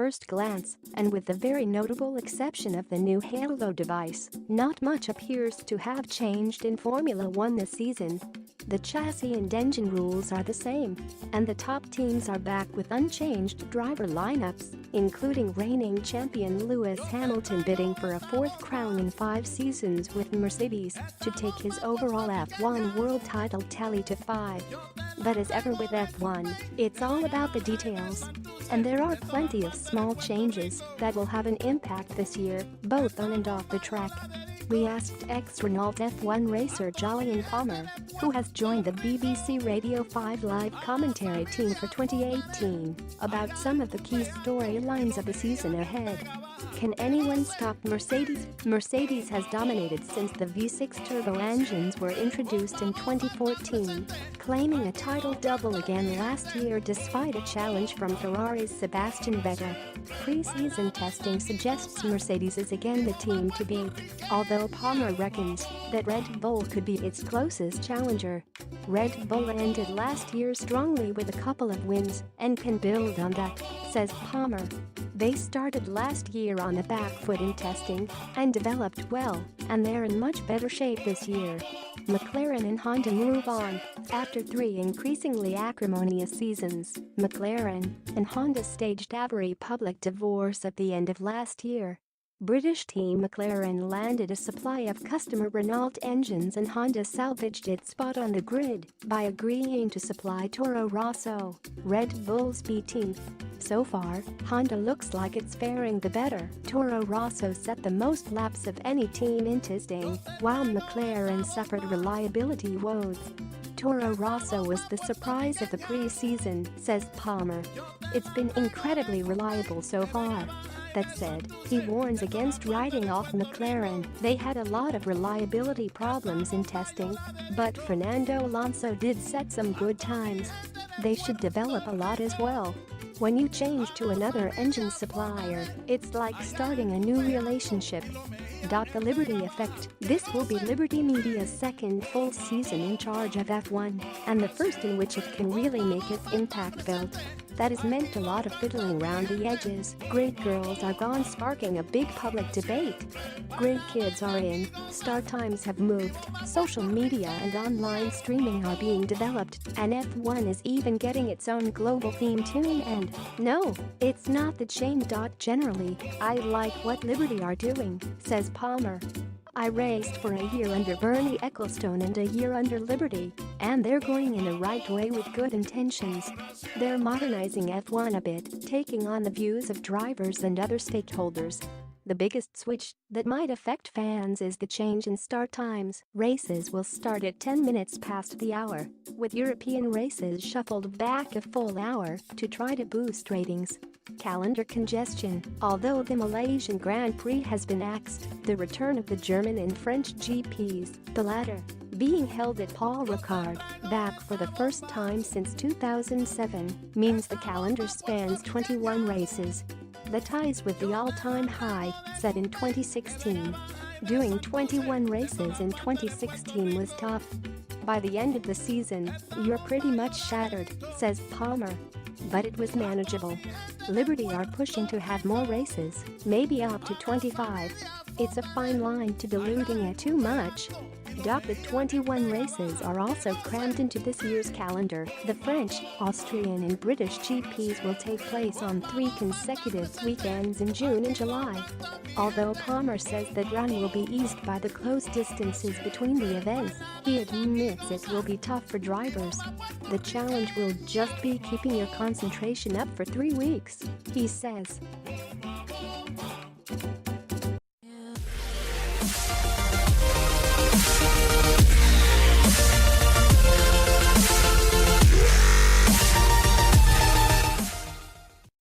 first glance, and with the very notable exception of the new halo device, not much appears to have changed in Formula One this season. The chassis and engine rules are the same, and the top teams are back with unchanged driver lineups, including reigning champion Lewis Hamilton bidding for a fourth crown in 5 seasons with Mercedes to take his overall F1 world title tally to 5. But as ever with F1, it's all about the details. And there are plenty of small changes that will have an impact this year, both on and off the track. We asked ex-Renault F1 racer Jolyon Palmer, who has joined the BBC Radio 5 live commentary team for 2018, about some of the key storylines of the season ahead. Can anyone stop Mercedes? Mercedes has dominated since the V6 turbo engines were introduced in 2014, claiming a title double again last year despite a challenge from Ferrari's Sebastian Vettel. Pre-season testing suggests Mercedes is again the team to beat, although Palmer reckons that Red Bull could be its closest challenger. Red Bull ended last year strongly with a couple of wins and can build on that, says Palmer. They started last year on the back foot in testing and developed well, and they're in much better shape this year. McLaren and Honda move on. After 3 increasingly acrimonious seasons, McLaren and Honda staged a very public divorce at the end of last year. British team McLaren landed a supply of customer Renault engines and Honda salvaged its spot on the grid by agreeing to supply Toro Rosso, Red Bull's B team. So far, Honda looks like it's faring the better. Toro Rosso set the most laps of any team in testing, while McLaren suffered reliability woes. Toro Rosso was the surprise of the pre-season, says Palmer. It's been incredibly reliable so far. That said, he warns against writing off McLaren. They had a lot of reliability problems in testing, but Fernando Alonso did set some good times. They should develop a lot as well. When you change to another engine supplier, it's like starting a new relationship. The Liberty Effect. This will be Liberty Media's second full season in charge of F1, and the first in which it can really make its impact felt. That has meant a lot of fiddling around the edges. Great girls are gone, sparking a big public debate. Great kids are in. Start times have moved. Social media and online streaming are being developed, and F1 is even getting its own global theme tune. And no, it's not the change. Generally, I like what Liberty are doing, says Palmer. I raced for a year under Bernie Ecclestone and a year under Liberty, and they're going in the right way with good intentions. They're modernizing F1 a bit, taking on the views of drivers and other stakeholders. The biggest switch that might affect fans is the change in start times. Races will start at 10 minutes past the hour, with European races shuffled back a full hour to try to boost ratings. Calendar congestion. Although the Malaysian Grand Prix has been axed, the return of the German and French GPs, the latter being held at Paul Ricard, back for the first time since 2007, means the calendar spans 21 races. The ties with the all-time high, set in 2016. Doing 21 races in 2016 was tough. By the end of the season, you're pretty much shattered, says Palmer. But it was manageable. Liberty are pushing to have more races, maybe up to 25. It's a fine line to diluting it too much. The 21 races are also crammed into this year's calendar. The French, Austrian and British GPs will take place on 3 consecutive weekends in June and July. Although Palmer says that run will be eased by the close distances between the events, he admits it will be tough for drivers. The challenge will just be keeping your concentration up for 3 weeks, he says.